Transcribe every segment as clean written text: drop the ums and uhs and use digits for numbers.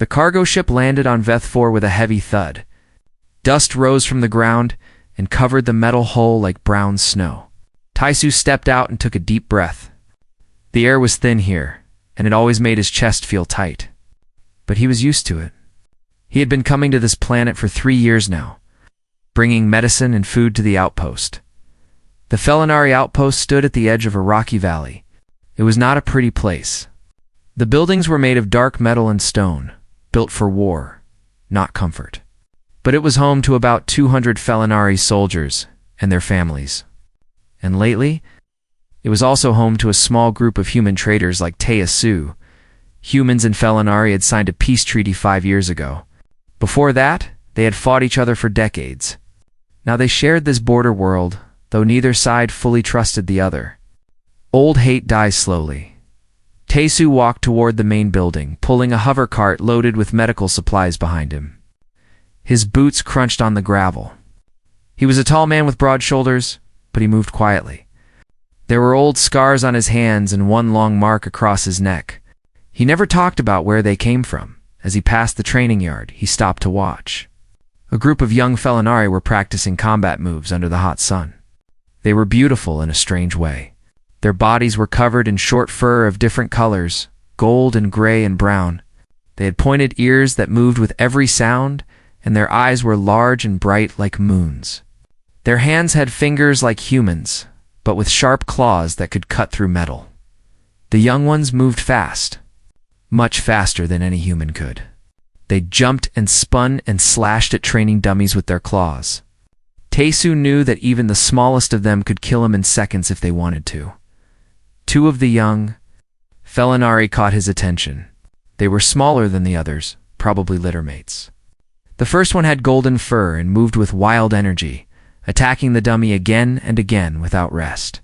The cargo ship landed on Veth 4 with a heavy thud. Dust rose from the ground and covered the metal hull like brown snow. Taisu stepped out and took a deep breath. The air was thin here, and it always made his chest feel tight. But he was used to it. He had been coming to this planet for 3 years now, bringing medicine and food to the outpost. The Felinari outpost stood at the edge of a rocky valley. It was not a pretty place. The buildings were made of dark metal and stone, built for war, not comfort. But it was home to about 200 Felinari soldiers and their families. And lately, it was also home to a small group of human traders like Taisu. Humans and Felinari had signed a peace treaty 5 years ago. Before that, they had fought each other for decades. Now they shared this border world, though neither side fully trusted the other. Old hate dies slowly. Taisu walked toward the main building, pulling a hover cart loaded with medical supplies behind him. His boots crunched on the gravel. He was a tall man with broad shoulders, but he moved quietly. There were old scars on his hands and one long mark across his neck. He never talked about where they came from. As he passed the training yard, he stopped to watch. A group of young Felinari were practicing combat moves under the hot sun. They were beautiful in a strange way. Their bodies were covered in short fur of different colors, gold and gray and brown. They had pointed ears that moved with every sound, and their eyes were large and bright like moons. Their hands had fingers like humans, but with sharp claws that could cut through metal. The young ones moved fast, much faster than any human could. They jumped and spun and slashed at training dummies with their claws. Taisu knew that even the smallest of them could kill him in seconds if they wanted to. 2 of the young Felinari caught his attention. They were smaller than the others, probably littermates. The first one had golden fur and moved with wild energy, attacking the dummy again and again without rest.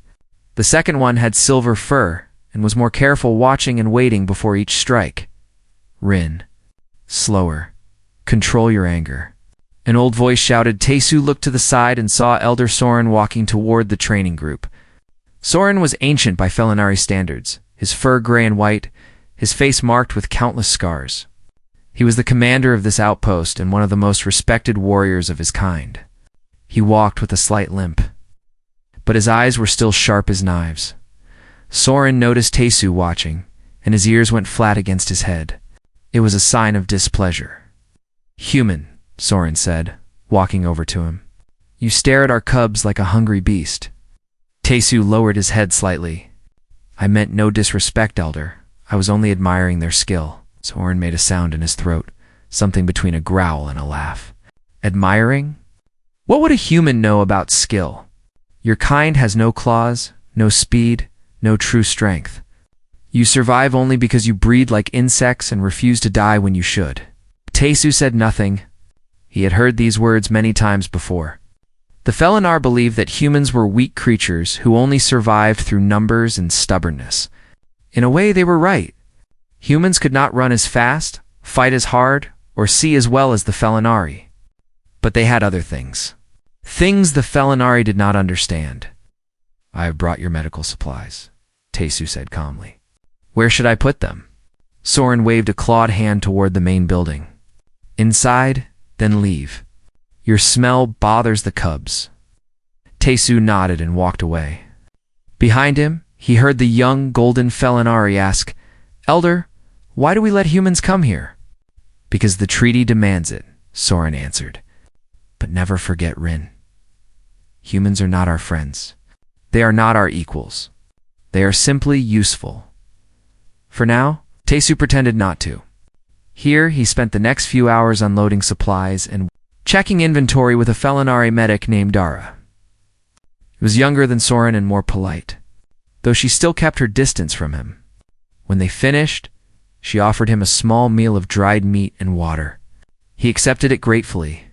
The second one had silver fur and was more careful, watching and waiting before each strike. Rin. Slower. Control your anger. An old voice shouted. Taisu looked to the side and saw Elder Soren walking toward the training group. Soren was ancient by Felinari standards, his fur gray and white, his face marked with countless scars. He was the commander of this outpost and one of the most respected warriors of his kind. He walked with a slight limp, but his eyes were still sharp as knives. Soren noticed Taisu watching, and his ears went flat against his head. It was a sign of displeasure. "Human," Soren said, walking over to him. "You stare at our cubs like a hungry beast." Taisu lowered his head slightly. "I meant no disrespect, Elder. I was only admiring their skill." Soren made a sound in his throat, something between a growl and a laugh. "Admiring? What would a human know about skill? Your kind has no claws, no speed, no true strength. You survive only because you breed like insects and refuse to die when you should." Taisu said nothing. He had heard these words many times before. The Felinar believed that humans were weak creatures who only survived through numbers and stubbornness. In a way, they were right. Humans could not run as fast, fight as hard, or see as well as the Felinari. But they had other things. Things the Felinari did not understand. "I have brought your medical supplies," Taisu said calmly. "Where should I put them?" Soren waved a clawed hand toward the main building. "Inside, then leave. Your smell bothers the cubs." Taisu nodded and walked away. Behind him, he heard the young golden Felinari ask, "Elder, why do we let humans come here?" "Because the treaty demands it," Soren answered. "But never forget Rin. Humans are not our friends. They are not our equals. They are simply useful." For now, Taisu pretended not to. Here, he spent the next few hours unloading supplies and checking inventory with a Felinari medic named Dara. He was younger than Soren and more polite, though she still kept her distance from him. When they finished, she offered him a small meal of dried meat and water. He accepted it gratefully.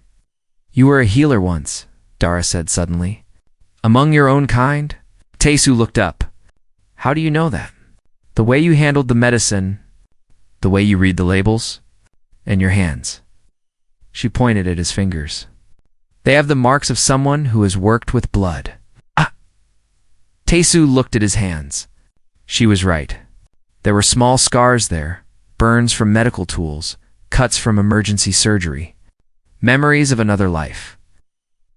"You were a healer once," Dara said suddenly. "Among your own kind?" Taisu looked up. "How do you know that?" "The way you handled the medicine, the way you read the labels, and your hands." She pointed at his fingers. "They have the marks of someone who has worked with blood." "Ah!" Taisu looked at his hands. She was right. There were small scars there, burns from medical tools, cuts from emergency surgery. Memories of another life.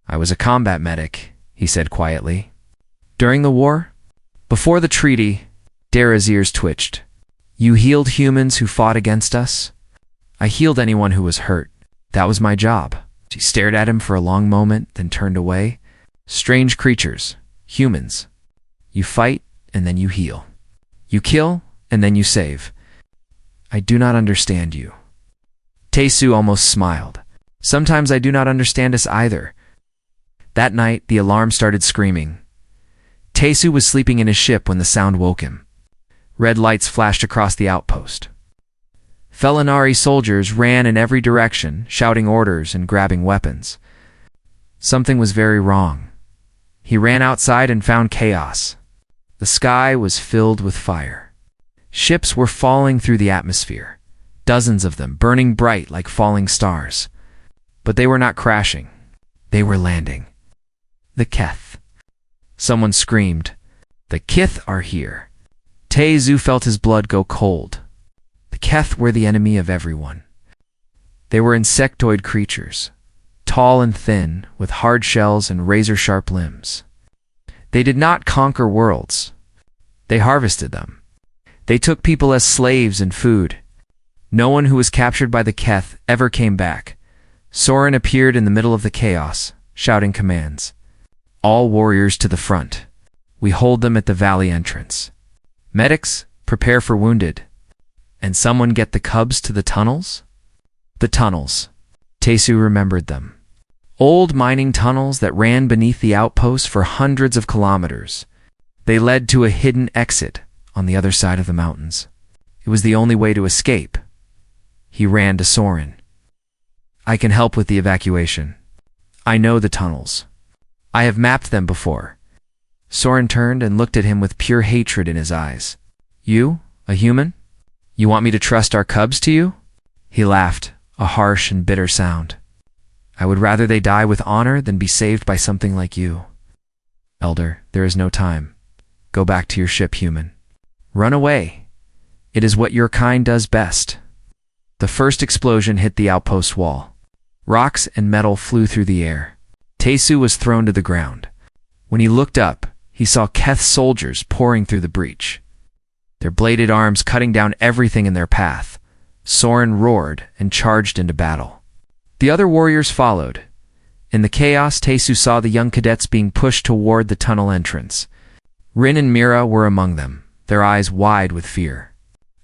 I was a combat medic, he said quietly. During the war? Before the treaty, Dara's ears twitched. You healed humans who fought against us? I healed anyone who was hurt. That was my job. She stared at him for a long moment, then turned away. Strange creatures. Humans. You fight, and then you heal. You kill, and then you save. I do not understand you. Taesu almost smiled. Sometimes I do not understand us either. That night, the alarm started screaming. Taesu was sleeping in his ship when the sound woke him. Red lights flashed across the outpost. Felinari soldiers ran in every direction, shouting orders and grabbing weapons. Something was very wrong. He ran outside and found chaos. The sky was filled with fire. Ships were falling through the atmosphere, dozens of them burning bright like falling stars. But they were not crashing. They were landing. The Keth. Someone screamed. The Kith are here. Taesu felt his blood go cold. The Keth were the enemy of everyone. They were insectoid creatures, tall and thin, with hard shells and razor-sharp limbs. They did not conquer worlds. They harvested them. They took people as slaves and food. No one who was captured by the Keth ever came back. Soren appeared in the middle of the chaos, shouting commands. All warriors to the front. We hold them at the valley entrance. Medics, prepare for wounded. And someone get the cubs to the tunnels? The tunnels. Taesu remembered them. Old mining tunnels that ran beneath the outpost for hundreds of kilometers. They led to a hidden exit on the other side of the mountains. It was the only way to escape. He ran to Soren. I can help with the evacuation. I know the tunnels. I have mapped them before. Soren turned and looked at him with pure hatred in his eyes. You, a human? You want me to trust our cubs to you? He laughed, a harsh and bitter sound. I would rather they die with honor than be saved by something like you. Elder, there is no time. Go back to your ship, human. Run away. It is what your kind does best. The first explosion hit the outpost wall. Rocks and metal flew through the air. Taesu was thrown to the ground. When he looked up, he saw Keth soldiers pouring through the breach, their bladed arms cutting down everything in their path. Soren roared and charged into battle. The other warriors followed. In the chaos, Taesu saw the young cadets being pushed toward the tunnel entrance. Rin and Mira were among them, their eyes wide with fear.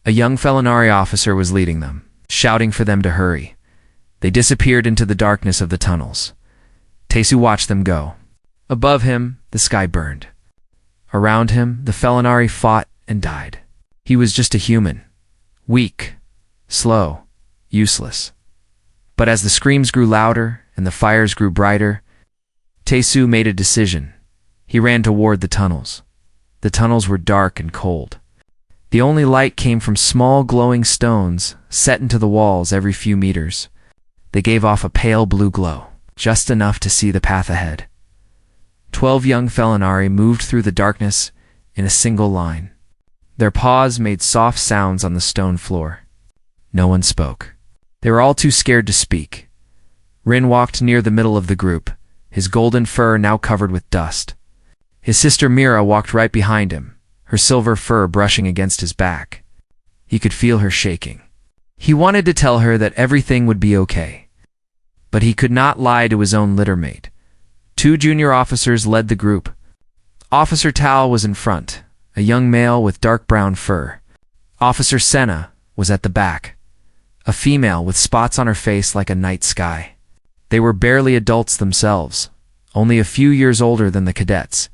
A young Felinari officer was leading them, shouting for them to hurry. They disappeared into the darkness of the tunnels. Taesu watched them go. Above him, the sky burned. Around him, the Felinari fought and died. He was just a human. Weak, slow, useless. But as the screams grew louder and the fires grew brighter, Taesu made a decision. He ran toward the tunnels. The tunnels were dark and cold. The only light came from small glowing stones set into the walls every few meters. They gave off a pale blue glow, just enough to see the path ahead. 12 young Felinari moved through the darkness in a single line. Their paws made soft sounds on the stone floor. No one spoke. They were all too scared to speak. Rin walked near the middle of the group, his golden fur now covered with dust. His sister Mira walked right behind him, her silver fur brushing against his back. He could feel her shaking. He wanted to tell her that everything would be okay. But he could not lie to his own littermate. 2 junior officers led the group. Officer Tal was in front, a young male with dark brown fur. Officer Senna was at the back, a female with spots on her face like a night sky. They were barely adults themselves, only a few years older than the cadets.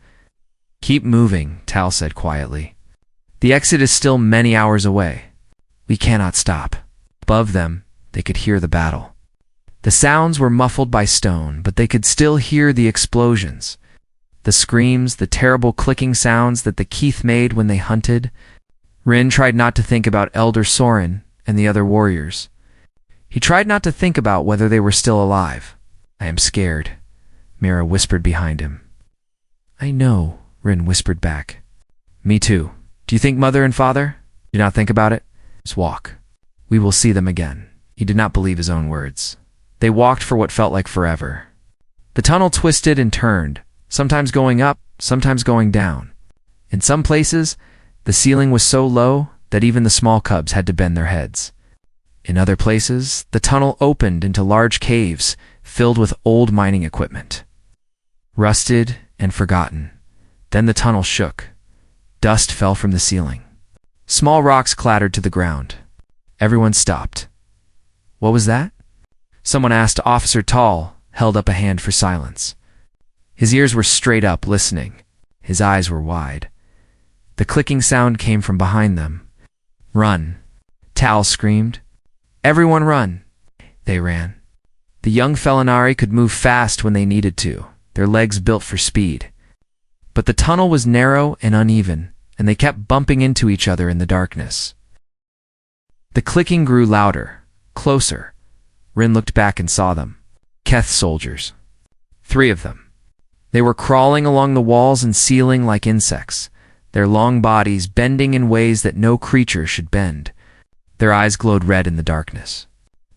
Keep moving, Tal said quietly. The exit is still many hours away. We cannot stop. Above them, they could hear the battle. The sounds were muffled by stone, but they could still hear the explosions. The screams, the terrible clicking sounds that the Keith made when they hunted. Rin tried not to think about Elder Soren and the other warriors. He tried not to think about whether they were still alive. I am scared, Mira whispered behind him. I know, Rin whispered back. Me too. Do you think Mother and Father? Do not think about it. Just walk. We will see them again. He did not believe his own words. They walked for what felt like forever. The tunnel twisted and turned, sometimes going up, sometimes going down. In some places, the ceiling was so low that even the small cubs had to bend their heads. In other places, the tunnel opened into large caves filled with old mining equipment. Rusted and forgotten. Then the tunnel shook. Dust fell from the ceiling. Small rocks clattered to the ground. Everyone stopped. What was that? Someone asked. Officer Tall held up a hand for silence. His ears were straight up, listening. His eyes were wide. The clicking sound came from behind them. Run! Tal screamed. Everyone run! They ran. The young Felinari could move fast when they needed to, their legs built for speed. But the tunnel was narrow and uneven, and they kept bumping into each other in the darkness. The clicking grew louder, closer. Rin looked back and saw them. Keth soldiers. 3 of them. They were crawling along the walls and ceiling like insects, their long bodies bending in ways that no creature should bend. Their eyes glowed red in the darkness.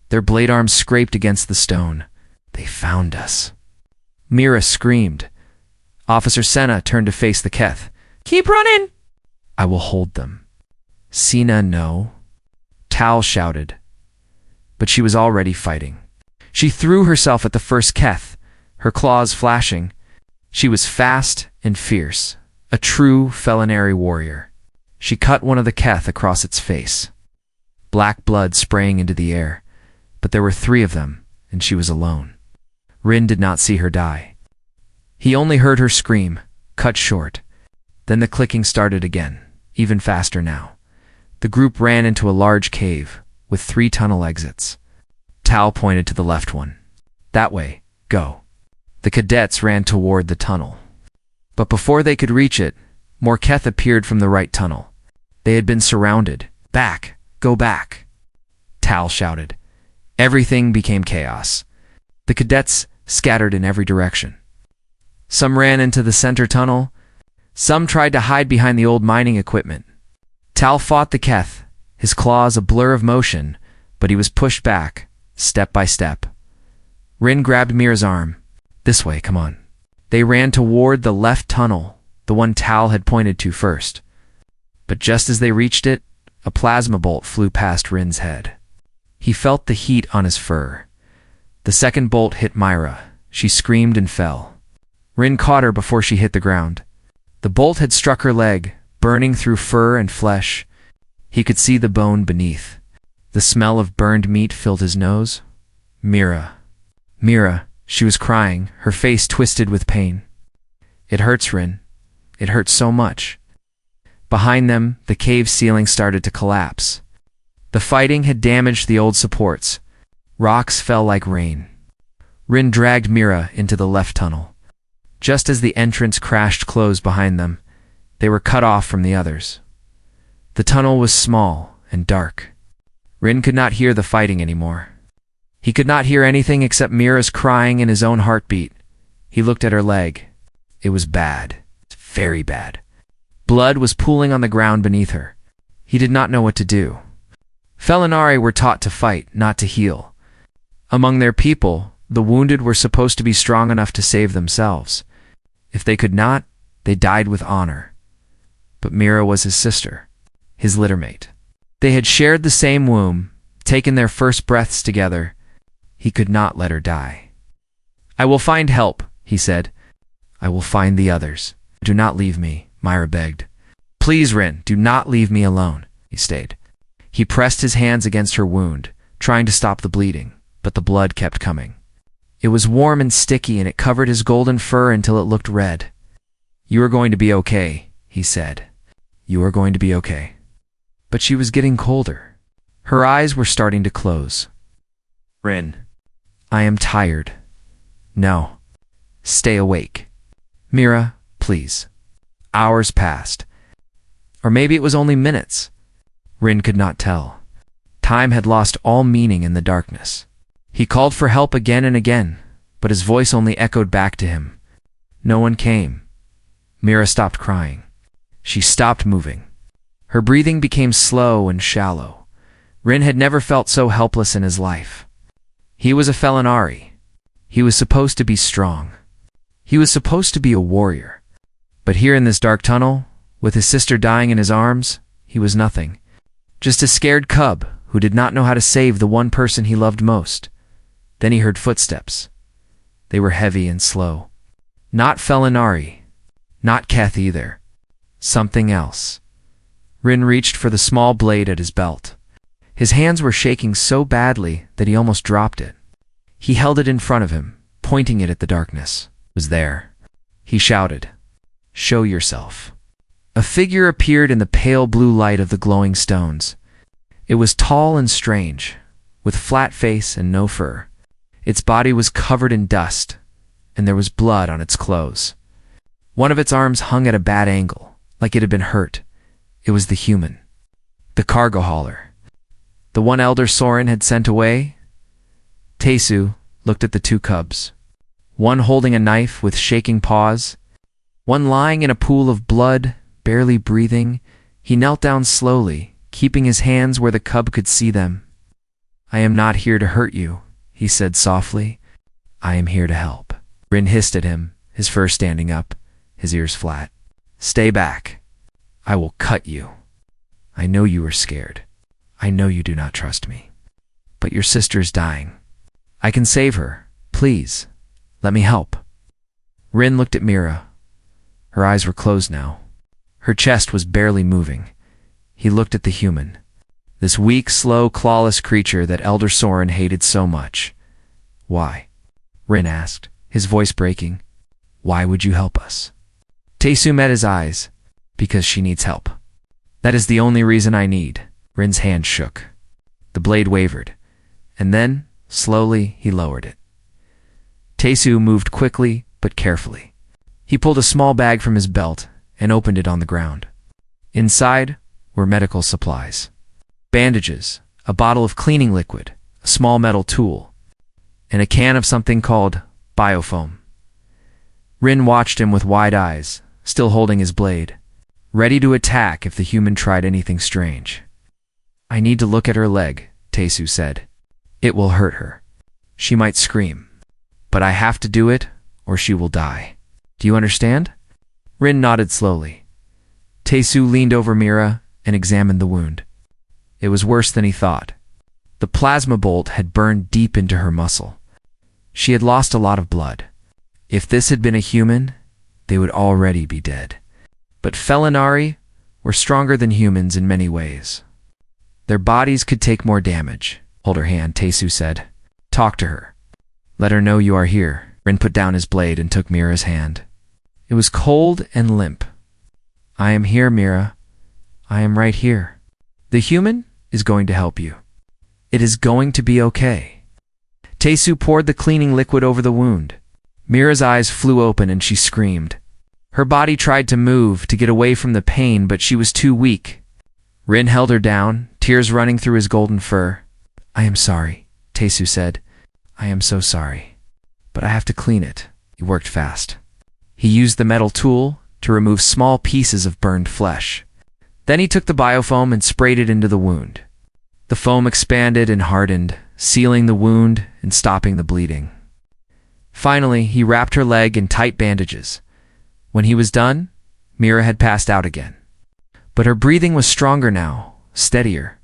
Their blade arms scraped against the stone. They found us. Mira screamed. Officer Senna turned to face the Keth. Keep running! I will hold them. Sina, no. Tal shouted. But she was already fighting. She threw herself at the first Keth, her claws flashing. She was fast and fierce, a true Felinari warrior. She cut one of the Keth across its face. Black blood spraying into the air, but there were 3 of them, and she was alone. Rin did not see her die. He only heard her scream, cut short. Then the clicking started again, even faster now. The group ran into a large cave, with 3 tunnel exits. Tal pointed to the left one. That way, go. The cadets ran toward the tunnel. But before they could reach it, more Keth appeared from the right tunnel. They had been surrounded. Back! Go back! Tal shouted. Everything became chaos. The cadets scattered in every direction. Some ran into the center tunnel. Some tried to hide behind the old mining equipment. Tal fought the Keth, his claws a blur of motion, but he was pushed back, step by step. Rin grabbed Mira's arm. This way, come on. They ran toward the left tunnel, the one Tal had pointed to first. But just as they reached it, a plasma bolt flew past Rin's head. He felt the heat on his fur. The second bolt hit Myra. She screamed and fell. Rin caught her before she hit the ground. The bolt had struck her leg, burning through fur and flesh. He could see the bone beneath. The smell of burned meat filled his nose. Mira. Mira. She was crying, her face twisted with pain. It hurts, Rin. It hurts so much. Behind them, the cave ceiling started to collapse. The fighting had damaged the old supports. Rocks fell like rain. Rin dragged Mira into the left tunnel. Just as the entrance crashed closed behind them, they were cut off from the others. The tunnel was small and dark. Rin could not hear the fighting anymore. He could not hear anything except Mira's crying and his own heartbeat. He looked at her leg. It was bad. Very bad. Blood was pooling on the ground beneath her. He did not know what to do. Felinari were taught to fight, not to heal. Among their people, the wounded were supposed to be strong enough to save themselves. If they could not, they died with honor. But Mira was his sister, his littermate. They had shared the same womb, taken their first breaths together. He could not let her die. I will find help, he said. I will find the others. Do not leave me, Myra begged. Please, Rin, do not leave me alone, he stayed. He pressed his hands against her wound, trying to stop the bleeding, but the blood kept coming. It was warm and sticky, and it covered his golden fur until it looked red. You are going to be okay, he said. You are going to be okay. But she was getting colder. Her eyes were starting to close. Rin. I am tired. No. Stay awake. Mira, please. Hours passed. Or maybe it was only minutes. Rin could not tell. Time had lost all meaning in the darkness. He called for help again and again, but his voice only echoed back to him. No one came. Mira stopped crying. She stopped moving. Her breathing became slow and shallow. Rin had never felt so helpless in his life. He was a Felinari. He was supposed to be strong. He was supposed to be a warrior. But here in this dark tunnel, with his sister dying in his arms, he was nothing. Just a scared cub who did not know how to save the one person he loved most. Then he heard footsteps. They were heavy and slow. Not Felinari. Not Keth either. Something else. Rin reached for the small blade at his belt. His hands were shaking so badly that he almost dropped it. He held it in front of him, pointing it at the darkness. It was there. He shouted, "Show yourself." A figure appeared in the pale blue light of the glowing stones. It was tall and strange, with flat face and no fur. Its body was covered in dust, and there was blood on its clothes. One of its arms hung at a bad angle, like it had been hurt. It was the human. The cargo hauler. The one Elder Soren had sent away. Tesu looked at the two cubs. One holding a knife with shaking paws. One lying in a pool of blood, barely breathing. He knelt down slowly, keeping his hands where the cub could see them. "I am not here to hurt you," he said softly. "I am here to help." Rin hissed at him, his fur standing up, his ears flat. "Stay back. I will cut you. I know you are scared. I know you do not trust me. But your sister is dying. I can save her. Please, let me help." Rin looked at Mira. Her eyes were closed now. Her chest was barely moving. He looked at the human. This weak, slow, clawless creature that Elder Soren hated so much. "Why?" Rin asked, his voice breaking. "Why would you help us?" Tesu met his eyes. "Because she needs help. That is the only reason I need." Rin's hand shook. The blade wavered, and then, slowly, he lowered it. Tesu moved quickly but carefully. He pulled a small bag from his belt and opened it on the ground. Inside were medical supplies. Bandages, a bottle of cleaning liquid, a small metal tool, and a can of something called biofoam. Rin watched him with wide eyes, still holding his blade, ready to attack if the human tried anything strange. "I need to look at her leg," Tesu said. "It will hurt her. She might scream. But I have to do it, or she will die. Do you understand?" Rin nodded slowly. Tesu leaned over Mira and examined the wound. It was worse than he thought. The plasma bolt had burned deep into her muscle. She had lost a lot of blood. If this had been a human, they would already be dead. But Felinari were stronger than humans in many ways. Their bodies could take more damage. "Hold her hand," Tesu said. "Talk to her. Let her know you are here." Rin put down his blade and took Mira's hand. It was cold and limp. "I am here, Mira. I am right here. The human is going to help you. It is going to be okay." Tesu poured the cleaning liquid over the wound. Mira's eyes flew open and she screamed. Her body tried to move to get away from the pain, but she was too weak. Rin held her down, tears running through his golden fur. "I am sorry," Tesu said. "I am so sorry. But I have to clean it." He worked fast. He used the metal tool to remove small pieces of burned flesh. Then he took the biofoam and sprayed it into the wound. The foam expanded and hardened, sealing the wound and stopping the bleeding. Finally, he wrapped her leg in tight bandages. When he was done, Mira had passed out again. But her breathing was stronger now, steadier.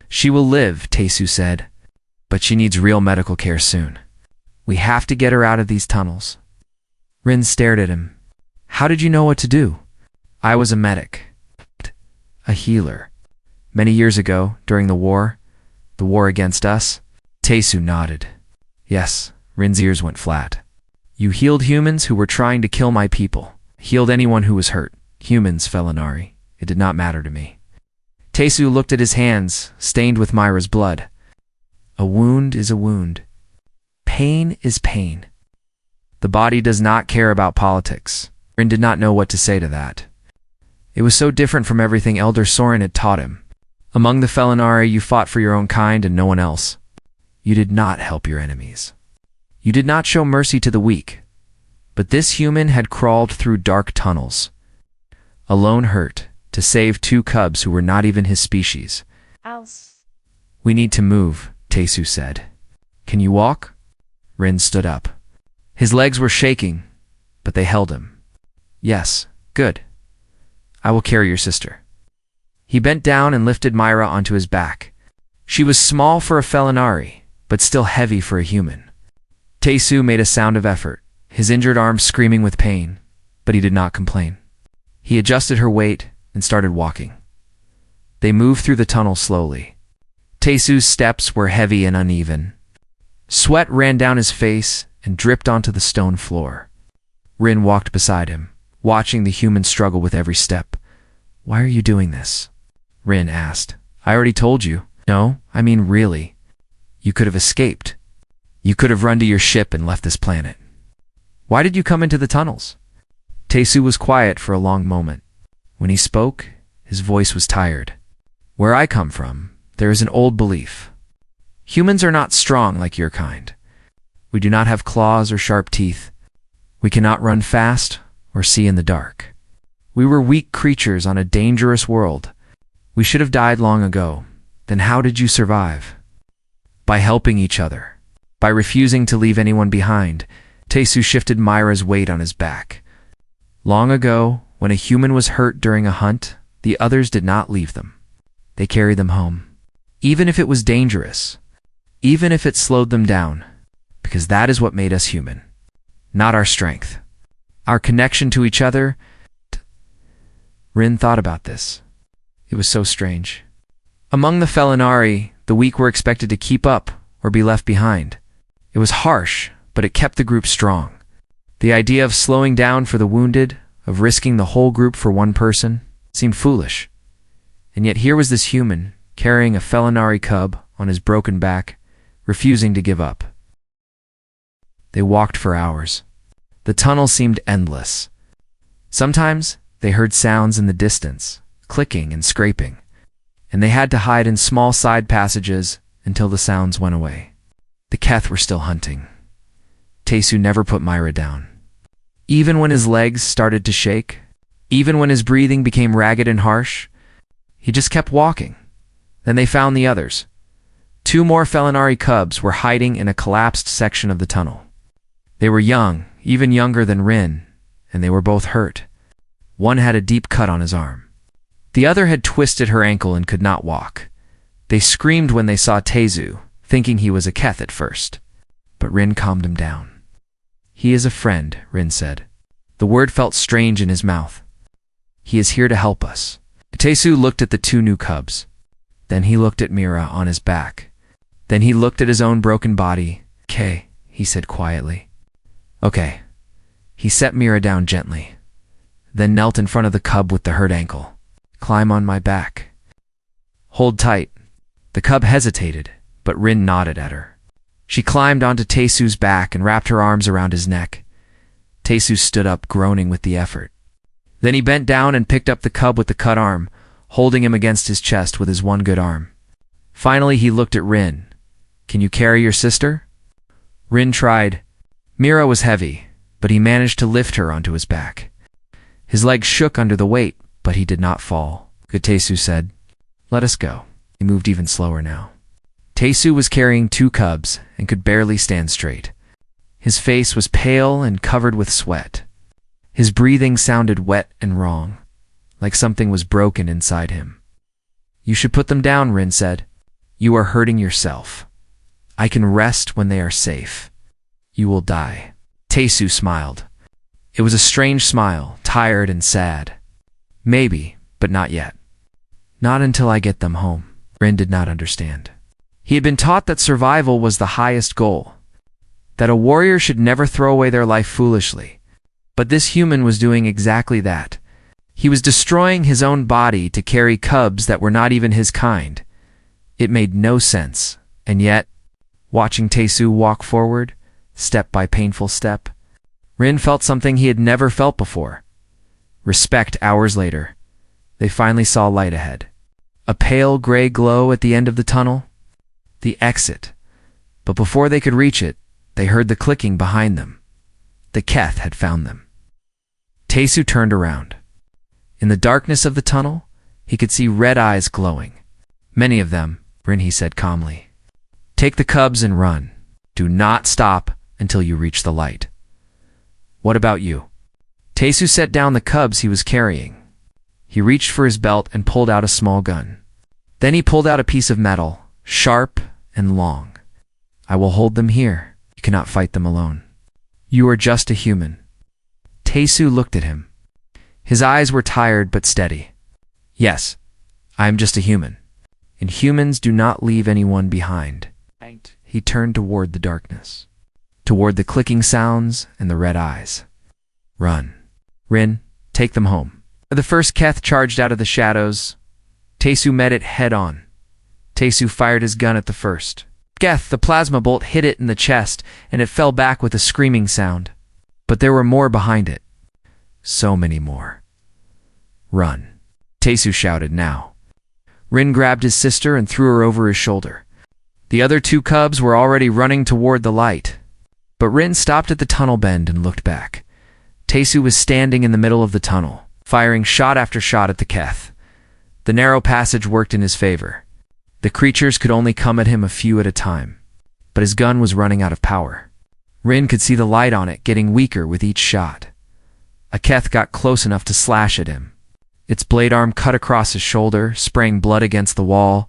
"She will live," Tesu said, "but she needs real medical care soon. We have to get her out of these tunnels." Rin stared at him. "How did you know what to do?" "I was a medic. A healer. Many years ago, during the war against us." Tesu nodded. "Yes." Rin's ears went flat. "You healed humans who were trying to kill my people. Healed anyone who was hurt. Humans, Felinari. It did not matter to me." Tesu looked at his hands, stained with Myra's blood. "A wound is a wound. Pain is pain. The body does not care about politics." Rin did not know what to say to that. It was so different from everything Elder Soren had taught him. Among the Felinari, you fought for your own kind and no one else. You did not help your enemies. You did not show mercy to the weak. But this human had crawled through dark tunnels, alone hurt, to save two cubs who were not even his species. We need to move, Taesu said. Can you walk? Rin stood up. His legs were shaking, but they held him. Yes, good. I will carry your sister. He bent down and lifted Myra onto his back. She was small for a Felinari, but still heavy for a human. Taesu made a sound of effort, his injured arm screaming with pain, but he did not complain. He adjusted her weight and started walking. They moved through the tunnel slowly. Taesu's steps were heavy and uneven. Sweat ran down his face and dripped onto the stone floor. Rin walked beside him, watching the human struggle with every step. Why are you doing this? Rin asked. I already told you. No, I mean really. You could have escaped. You could have run to your ship and left this planet. Why did you come into the tunnels? Taesu was quiet for a long moment. When he spoke, his voice was tired. Where I come from, there is an old belief. Humans are not strong like your kind. We do not have claws or sharp teeth. We cannot run fast or see in the dark. We were weak creatures on a dangerous world. We should have died long ago. Then how did you survive? By helping each other. By refusing to leave anyone behind. Taesu shifted Myra's weight on his back. Long ago, when a human was hurt during a hunt, the others did not leave them. They carried them home. Even if it was dangerous. Even if it slowed them down. Because that is what made us human. Not our strength. Our connection to each other. Rin thought about this. It was so strange. Among the Felinari, the weak were expected to keep up or be left behind. It was harsh, but it kept the group strong. The idea of slowing down for the wounded, of risking the whole group for one person, seemed foolish. And yet here was this human, carrying a Felinari cub on his broken back, refusing to give up. They walked for hours. The tunnel seemed endless. Sometimes they heard sounds in the distance, clicking and scraping, and they had to hide in small side passages until the sounds went away. The Keth were still hunting. Taesu never put Myra down. Even when his legs started to shake, even when his breathing became ragged and harsh, he just kept walking. Then they found the others. 2 more Felinari cubs were hiding in a collapsed section of the tunnel. They were young, even younger than Rin, and they were both hurt. One had a deep cut on his arm. The other had twisted her ankle and could not walk. They screamed when they saw Taesu, thinking he was a Keth at first. But Rin calmed him down. He is a friend, Rin said. The word felt strange in his mouth. He is here to help us. Taesu looked at the 2 new cubs. Then he looked at Mira on his back. Then he looked at his own broken body. "Okay," he said quietly. "Okay." He set Mira down gently, then knelt in front of the cub with the hurt ankle. "Climb on my back." "Hold tight." The cub hesitated, but Rin nodded at her. She climbed onto Taesu's back and wrapped her arms around his neck. Taesu stood up, groaning with the effort. Then he bent down and picked up the cub with the cut arm, holding him against his chest with his one good arm. Finally, he looked at Rin. "Can you carry your sister?" Rin tried. Mira was heavy, but he managed to lift her onto his back. His legs shook under the weight, but he did not fall. Good, Taesu said. "Let us go." He moved even slower now. Taesu was carrying 2 cubs and could barely stand straight. His face was pale and covered with sweat. His breathing sounded wet and wrong, like something was broken inside him. "You should put them down," Rin said. "You are hurting yourself. I can rest when they are safe. You will die." Taesu smiled. It was a strange smile, tired and sad. "Maybe, but not yet. Not until I get them home." Rin did not understand. He had been taught that survival was the highest goal, that a warrior should never throw away their life foolishly. But this human was doing exactly that. He was destroying his own body to carry cubs that were not even his kind. It made no sense, and yet, watching Taesu walk forward, step by painful step, Rin felt something he had never felt before. Respect. Hours later, they finally saw light ahead. A pale gray glow at the end of the tunnel. The exit. But before they could reach it, they heard the clicking behind them. The Keth had found them. Taesu turned around. In the darkness of the tunnel, he could see red eyes glowing. Many of them, Rin, he said calmly. Take the cubs and run. Do not stop until you reach the light. What about you? Taisu set down the cubs he was carrying. He reached for his belt and pulled out a small gun. Then he pulled out a piece of metal, sharp and long. I will hold them here. You cannot fight them alone. You are just a human. Taisu looked at him. His eyes were tired but steady. Yes, I am just a human. And humans do not leave anyone behind. He turned toward the darkness, toward the clicking sounds and the red eyes. Run. Rin, take them home. The first Keth charged out of the shadows. Taisu met it head on. Taisu fired his gun at the first. Geth, the plasma bolt hit it in the chest, and it fell back with a screaming sound. But there were more behind it. So many more. Run. Taisu shouted now. Rin grabbed his sister and threw her over his shoulder. The other two cubs were already running toward the light. But Rin stopped at the tunnel bend and looked back. Taisu was standing in the middle of the tunnel, firing shot after shot at the Keth. The narrow passage worked in his favor. The creatures could only come at him a few at a time, but his gun was running out of power. Rin could see the light on it getting weaker with each shot. A Keth got close enough to slash at him. Its blade arm cut across his shoulder, spraying blood against the wall.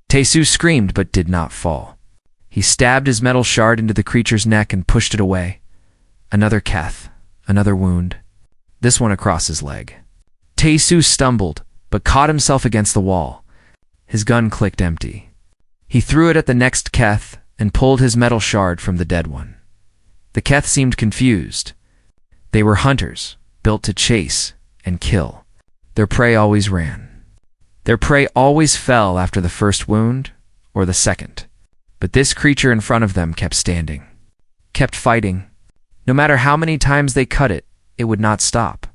Taisu screamed but did not fall. He stabbed his metal shard into the creature's neck and pushed it away. Another Keth, another wound, this one across his leg. Taisu stumbled, but caught himself against the wall. His gun clicked empty. He threw it at the next Keth and pulled his metal shard from the dead one. The Keth seemed confused. They were hunters, built to chase and kill. Their prey always ran. Their prey always fell after the first wound or the second. But this creature in front of them kept standing, kept fighting. No matter how many times they cut it, it would not stop.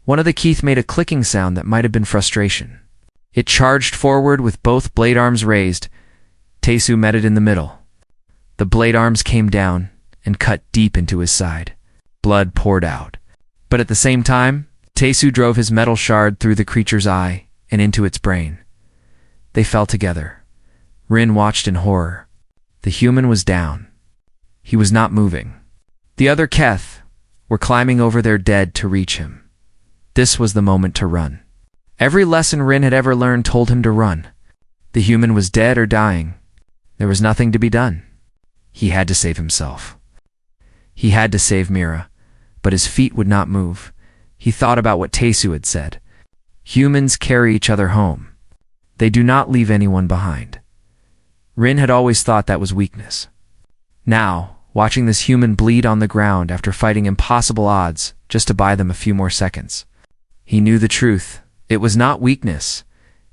One of the Keith made a clicking sound that might have been frustration. It charged forward with both blade arms raised. Taisu met it in the middle. The blade arms came down and cut deep into his side. Blood poured out. But at the same time, Taisu drove his metal shard through the creature's eye and into its brain. They fell together. Rin watched in horror. The human was down. He was not moving. The other Keth were climbing over their dead to reach him. This was the moment to run. Every lesson Rin had ever learned told him to run. The human was dead or dying. There was nothing to be done. He had to save himself. He had to save Mira, but his feet would not move. He thought about what Taisu had said. Humans carry each other home. They do not leave anyone behind. Rin had always thought that was weakness. Now, watching this human bleed on the ground after fighting impossible odds just to buy them a few more seconds, he knew the truth. It was not weakness.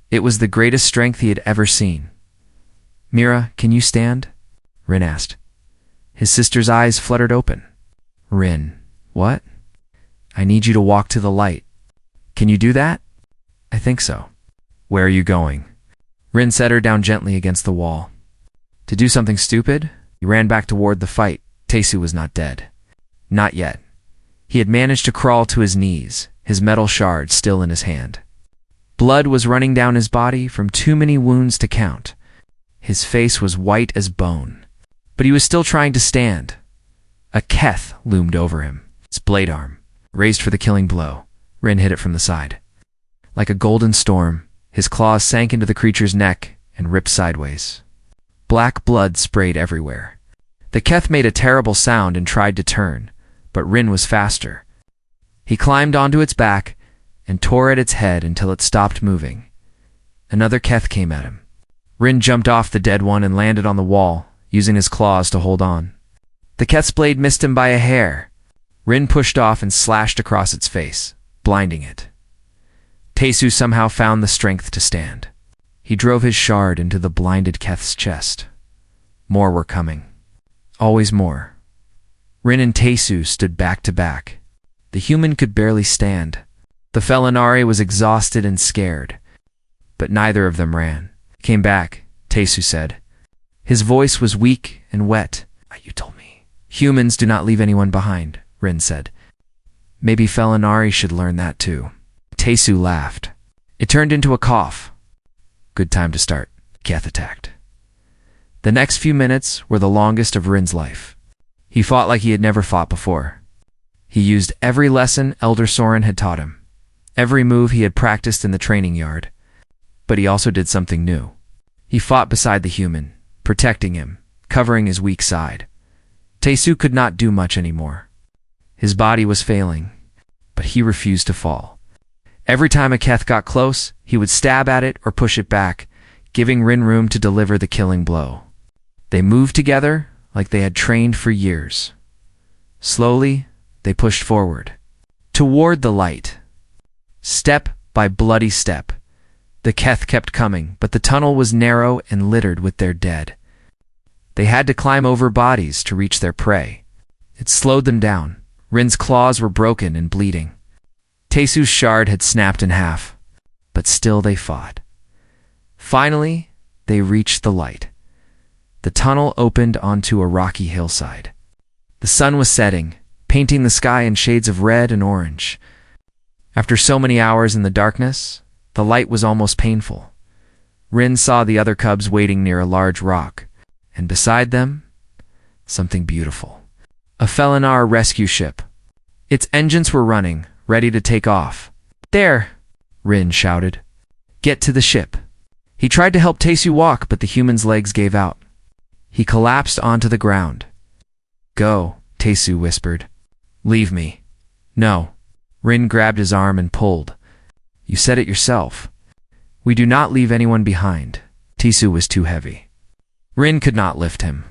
It was the greatest strength he had ever seen. Mira, can you stand? Rin asked. His sister's eyes fluttered open. Rin, what? I need you to walk to the light. Can you do that? I think so. Where are you going? Rin set her down gently against the wall. To do something stupid? He ran back toward the fight. Taisu was not dead. Not yet. He had managed to crawl to his knees, his metal shard still in his hand. Blood was running down his body from too many wounds to count. His face was white as bone. But he was still trying to stand. A Keth loomed over him, its blade arm raised for the killing blow. Rin hit it from the side. Like a golden storm, his claws sank into the creature's neck and ripped sideways. Black blood sprayed everywhere. The Keth made a terrible sound and tried to turn, but Rin was faster. He climbed onto its back and tore at its head until it stopped moving. Another Keth came at him. Rin jumped off the dead one and landed on the wall, using his claws to hold on. The Keth's blade missed him by a hair. Rin pushed off and slashed across its face, blinding it. Taisu somehow found the strength to stand. He drove his shard into the blinded Keth's chest. More were coming. Always more. Rin and Taisu stood back to back. The human could barely stand. The Felinari was exhausted and scared. But neither of them ran. Came back, Taisu said. His voice was weak and wet. You told me. Humans do not leave anyone behind, Rin said. Maybe Felinari should learn that too. Taisu laughed. It turned into a cough. Good time to start. Keth attacked. The next few minutes were the longest of Rin's life. He fought like he had never fought before. He used every lesson Elder Soren had taught him, every move he had practiced in the training yard. But he also did something new. He fought beside the human, protecting him, covering his weak side. Taesu could not do much anymore. His body was failing, but he refused to fall. Every time a Keth got close, he would stab at it or push it back, giving Rin room to deliver the killing blow. They moved together like they had trained for years. Slowly, they pushed forward, toward the light. Step by bloody step, the Keth kept coming, but the tunnel was narrow and littered with their dead. They had to climb over bodies to reach their prey. It slowed them down. Rin's claws were broken and bleeding. Taesu's shard had snapped in half, but still they fought. Finally, they reached the light. The tunnel opened onto a rocky hillside. The sun was setting, painting the sky in shades of red and orange. After so many hours in the darkness, the light was almost painful. Rin saw the other cubs waiting near a large rock, and beside them, something beautiful. A Felinar rescue ship. Its engines were running, ready to take off. "There!" Rin shouted. "Get to the ship." He tried to help Taesu walk, but the human's legs gave out. He collapsed onto the ground. "Go," Taesu whispered. "Leave me." "No." Rin grabbed his arm and pulled. "You said it yourself. We do not leave anyone behind." Taesu was too heavy. Rin could not lift him.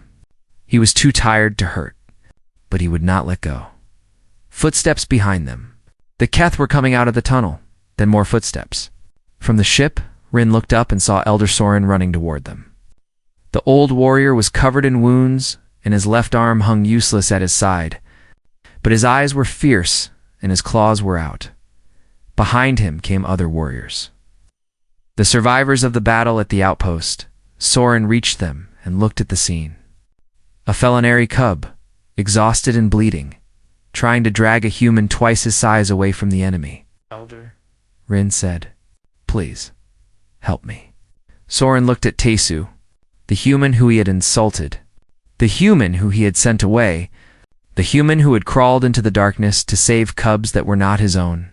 He was too tired to hurt, but he would not let go. Footsteps behind them. The Keth were coming out of the tunnel, then more footsteps. From the ship, Rin looked up and saw Elder Soren running toward them. The old warrior was covered in wounds, and his left arm hung useless at his side. But his eyes were fierce, and his claws were out. Behind him came other warriors. The survivors of the battle at the outpost. Soren reached them and looked at the scene. A Felinari cub, exhausted and bleeding, trying to drag a human twice his size away from the enemy. "Elder," Rin said, "Please, help me." Soren looked at Taesu, the human who he had insulted, the human who he had sent away, the human who had crawled into the darkness to save cubs that were not his own.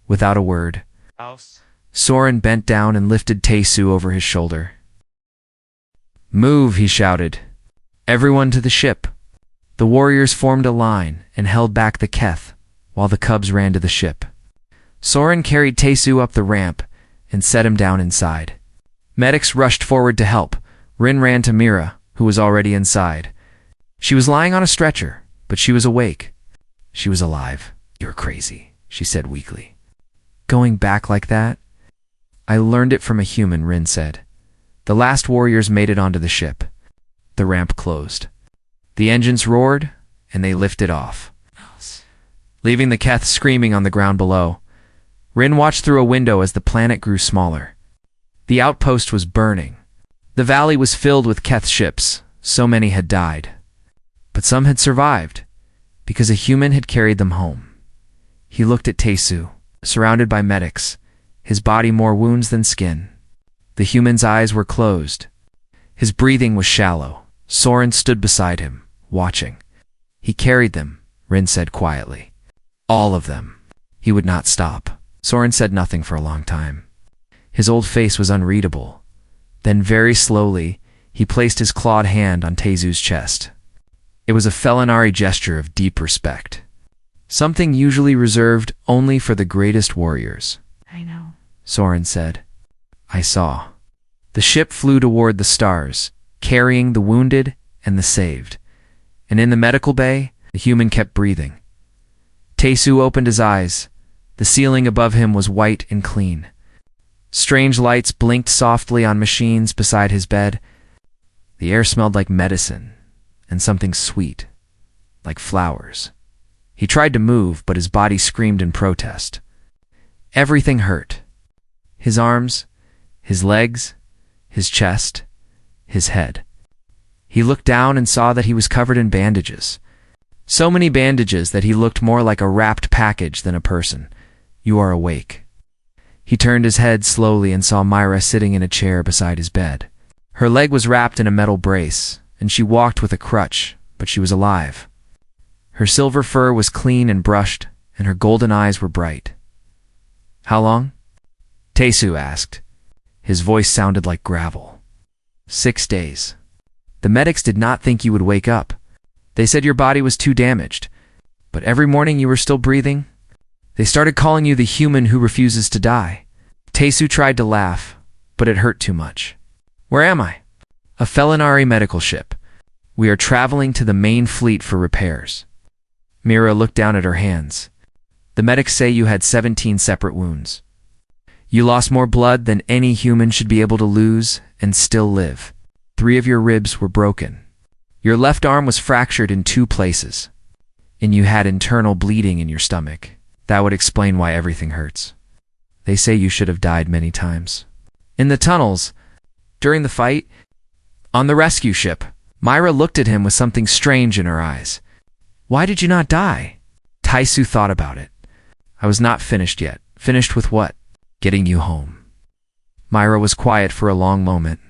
Without a word, "House." Soren bent down and lifted Taesu over his shoulder. "Move," he shouted. "Everyone to the ship." The warriors formed a line and held back the Keth, while the cubs ran to the ship. Soren carried Taesu up the ramp and set him down inside. Medics rushed forward to help. Rin ran to Mira, who was already inside. She was lying on a stretcher, but she was awake. She was alive. "You're crazy," she said weakly. "Going back like that?" "I learned it from a human," Rin said. The last warriors made it onto the ship. The ramp closed. The engines roared, and they lifted off, leaving the Keth screaming on the ground below. Rin watched through a window as the planet grew smaller. The outpost was burning. The valley was filled with Keth ships. So many had died. But some had survived, because a human had carried them home. He looked at Taesu, surrounded by medics, his body more wounds than skin. The human's eyes were closed. His breathing was shallow. Soren stood beside him, watching. "He carried them," Rin said quietly. "All of them." He would not stop. Soren said nothing for a long time. His old face was unreadable. Then very slowly, he placed his clawed hand on Taesu's chest. It was a Felinari gesture of deep respect. Something usually reserved only for the greatest warriors. "I know," Soren said. "I saw." The ship flew toward the stars, carrying the wounded and the saved. And in the medical bay, the human kept breathing. Taesu opened his eyes. The ceiling above him was white and clean. Strange lights blinked softly on machines beside his bed. The air smelled like medicine and something sweet, like flowers. He tried to move, but his body screamed in protest. Everything hurt. His arms, his legs, his chest, his head. He looked down and saw that he was covered in bandages. So many bandages that he looked more like a wrapped package than a person. "You are awake." He turned his head slowly and saw Myra sitting in a chair beside his bed. Her leg was wrapped in a metal brace, and she walked with a crutch, but she was alive. Her silver fur was clean and brushed, and her golden eyes were bright. "How long?" Taisu asked. His voice sounded like gravel. 6 days. The medics did not think you would wake up. They said your body was too damaged. But every morning you were still breathing. They started calling you the human who refuses to die. Taisu tried to laugh, but it hurt too much. "Where am I?" "A Felinari medical ship. We are traveling to the main fleet for repairs." Mira looked down at her hands. "The medics say you had 17 separate wounds. You lost more blood than any human should be able to lose and still live. 3 of your ribs were broken. Your left arm was fractured in 2 places. And you had internal bleeding in your stomach. That would explain why everything hurts. They say you should have died many times. In the tunnels, during the fight, on the rescue ship." Myra looked at him with something strange in her eyes. "Why did you not die?" Taisu thought about it. "I was not finished yet." "Finished with what?" "Getting you home." Myra was quiet for a long moment.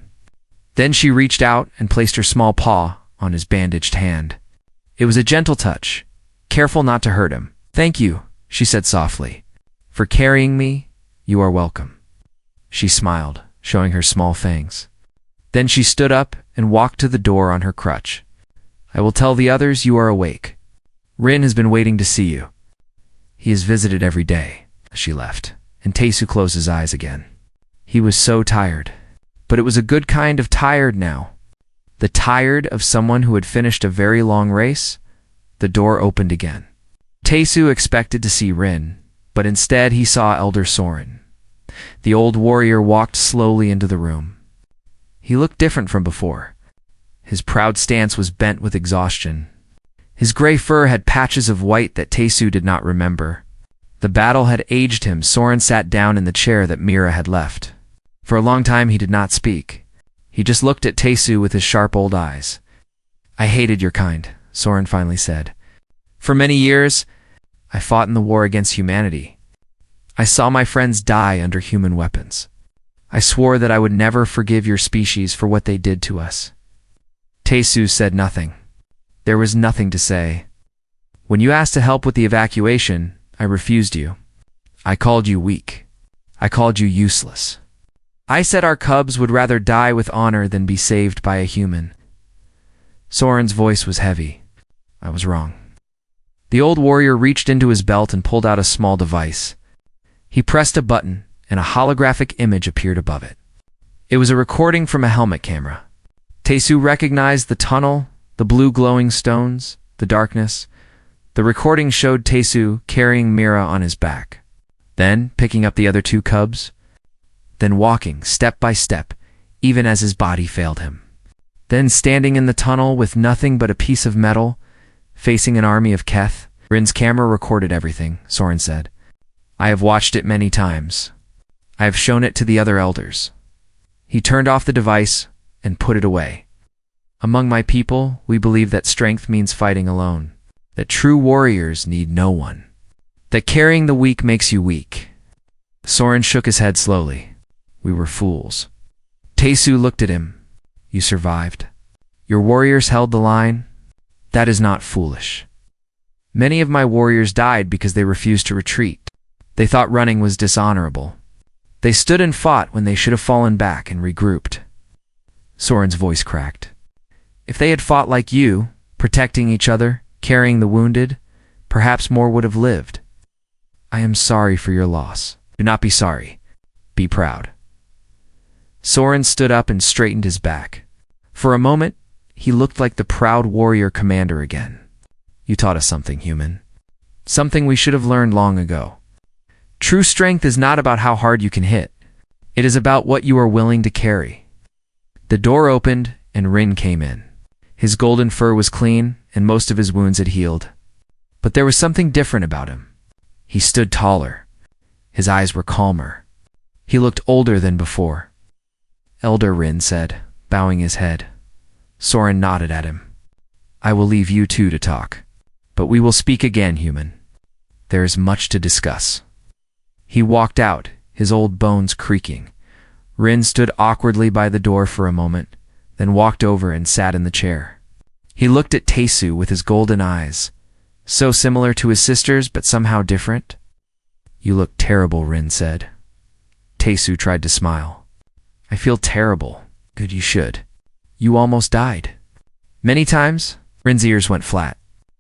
Then she reached out and placed her small paw on his bandaged hand. It was a gentle touch, careful not to hurt him. "Thank you," she said softly. "For carrying me, you are welcome." She smiled, showing her small fangs. Then she stood up and walked to the door on her crutch. "I will tell the others you are awake. Rin has been waiting to see you. He has visited every day." She left, and Taisu closed his eyes again. He was so tired, but it was a good kind of tired now. The tired of someone who had finished a very long race. The door opened again. Taisu expected to see Rin, but instead he saw Elder Soren. The old warrior walked slowly into the room. He looked different from before. His proud stance was bent with exhaustion. His gray fur had patches of white that Taisu did not remember. The battle had aged him. Soren sat down in the chair that Mira had left. For a long time he did not speak. He just looked at Taisu with his sharp old eyes. "I hated your kind," Soren finally said. "For many years, I fought in the war against humanity. I saw my friends die under human weapons. I swore that I would never forgive your species for what they did to us." Taisu said nothing. There was nothing to say. "When you asked to help with the evacuation, I refused you. I called you weak. I called you useless. I said our cubs would rather die with honor than be saved by a human." Soren's voice was heavy. "I was wrong." The old warrior reached into his belt and pulled out a small device. He pressed a button, and a holographic image appeared above it. It was a recording from a helmet camera. Taisu recognized the tunnel, the blue glowing stones, the darkness. The recording showed Taisu carrying Mira on his back, then picking up the other 2 cubs, then walking step by step, even as his body failed him. Then standing in the tunnel with nothing but a piece of metal, facing an army of Keth. Rin's camera recorded everything, Soren said. "I have watched it many times. I have shown it to the other elders." He turned off the device and put it away. "Among my people, we believe that strength means fighting alone, that true warriors need no one, that carrying the weak makes you weak." Soren shook his head slowly. "We were fools." Taisu looked at him. "You survived. Your warriors held the line. That is not foolish. Many of my warriors died because they refused to retreat. They thought running was dishonorable. They stood and fought when they should have fallen back and regrouped." Soren's voice cracked. "If they had fought like you, protecting each other, carrying the wounded, perhaps more would have lived. I am sorry for your loss." "Do not be sorry. Be proud." Soren stood up and straightened his back. For a moment, he looked like the proud warrior commander again. "You taught us something, human. Something we should have learned long ago. True strength is not about how hard you can hit. It is about what you are willing to carry." The door opened and Rin came in. His golden fur was clean and most of his wounds had healed. But there was something different about him. He stood taller. His eyes were calmer. He looked older than before. "Elder," Rin said, bowing his head. Soren nodded at him. "I will leave you 2 to talk. But we will speak again, human. There is much to discuss." He walked out, his old bones creaking. Rin stood awkwardly by the door for a moment, then walked over and sat in the chair. He looked at Taesu with his golden eyes, so similar to his sister's but somehow different. "You look terrible," Rin said. Taesu tried to smile. "I feel terrible." "Good, you should. You almost died." "Many times?" Rin's ears went flat.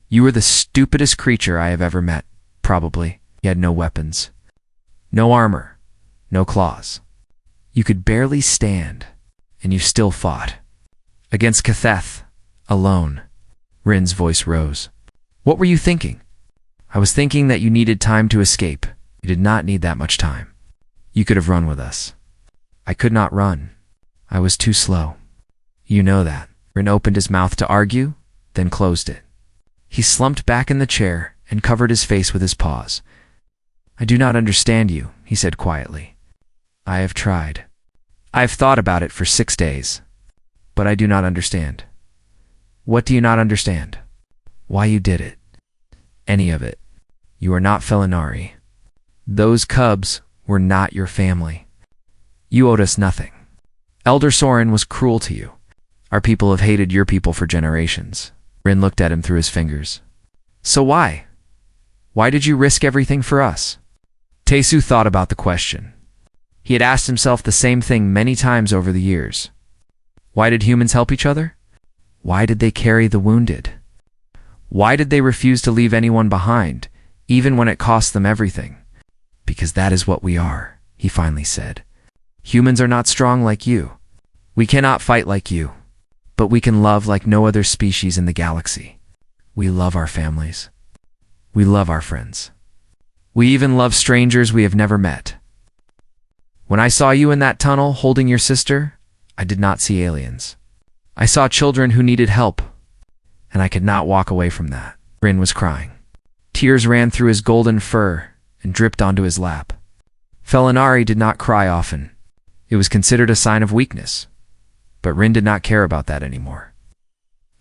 "You were the stupidest creature I have ever met, probably. You had no weapons. No armor. No claws. You could barely stand, and you still fought. Against Katheth, alone." Rin's voice rose. "What were you thinking?" "I was thinking that you needed time to escape. You did not need that much time. You could have run with us." "I could not run. I was too slow." "You know that." Rin opened his mouth to argue, then closed it. He slumped back in the chair and covered his face with his paws. "I do not understand you," he said quietly. "I have tried. I have thought about it for 6 days. But I do not understand." "What do you not understand?" "Why you did it. Any of it. You are not Felinari. Those cubs were not your family. You owed us nothing. Elder Soren was cruel to you. Our people have hated your people for generations." Rin looked at him through his fingers. "So why? Why did you risk everything for us?" Taesu thought about the question. He had asked himself the same thing many times over the years. Why did humans help each other? Why did they carry the wounded? Why did they refuse to leave anyone behind, even when it cost them everything? "Because that is what we are," he finally said. "Humans are not strong like you. We cannot fight like you. But we can love like no other species in the galaxy. We love our families. We love our friends. We even love strangers we have never met. When I saw you in that tunnel holding your sister, I did not see aliens. I saw children who needed help, and I could not walk away from that." Rin was crying. Tears ran through his golden fur and dripped onto his lap. Felinari did not cry often. It was considered a sign of weakness. But Rin did not care about that anymore.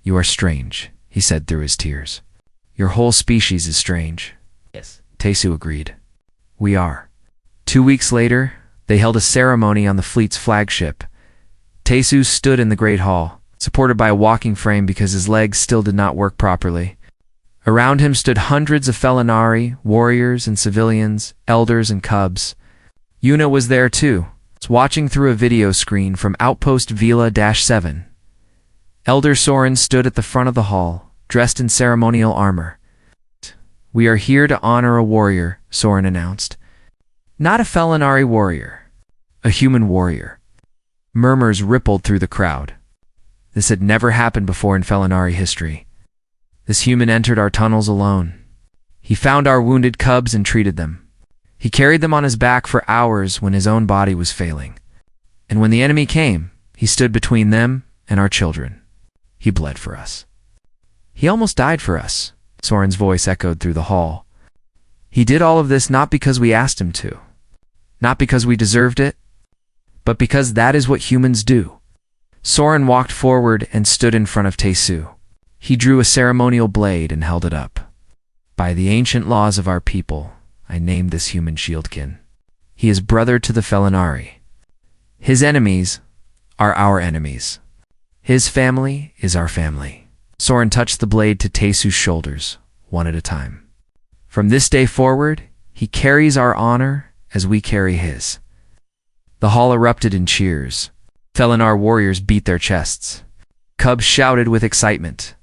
"You are strange," he said through his tears. "Your whole species is strange." Yes. Taesu agreed. "We are." 2 weeks later, they held a ceremony on the fleet's flagship. Taesu stood in the Great Hall, supported by a walking frame because his legs still did not work properly. Around him stood hundreds of Felinari, warriors and civilians, elders and cubs. Yuna was there too, watching through a video screen from Outpost Vila-7. Elder Soren stood at the front of the hall, dressed in ceremonial armor. "We are here to honor a warrior," Soren announced. "Not a Felinari warrior. A human warrior." Murmurs rippled through the crowd. This had never happened before in Felinari history. This human entered our tunnels alone. He found our wounded cubs and treated them. He carried them on his back for hours when his own body was failing. And when the enemy came, he stood between them and our children. He bled for us. "He almost died for us," Soren's voice echoed through the hall. "He did all of this not because we asked him to, not because we deserved it, but because that is what humans do." Soren walked forward and stood in front of Taesu. He drew a ceremonial blade and held it up. "By the ancient laws of our people, I named this human shieldkin. He is brother to the Felinari. His enemies are our enemies. His family is our family." Soren touched the blade to Taesu's shoulders, one at a time. "From this day forward, he carries our honor as we carry his." The hall erupted in cheers. Felinar warriors beat their chests. Cubs shouted with excitement.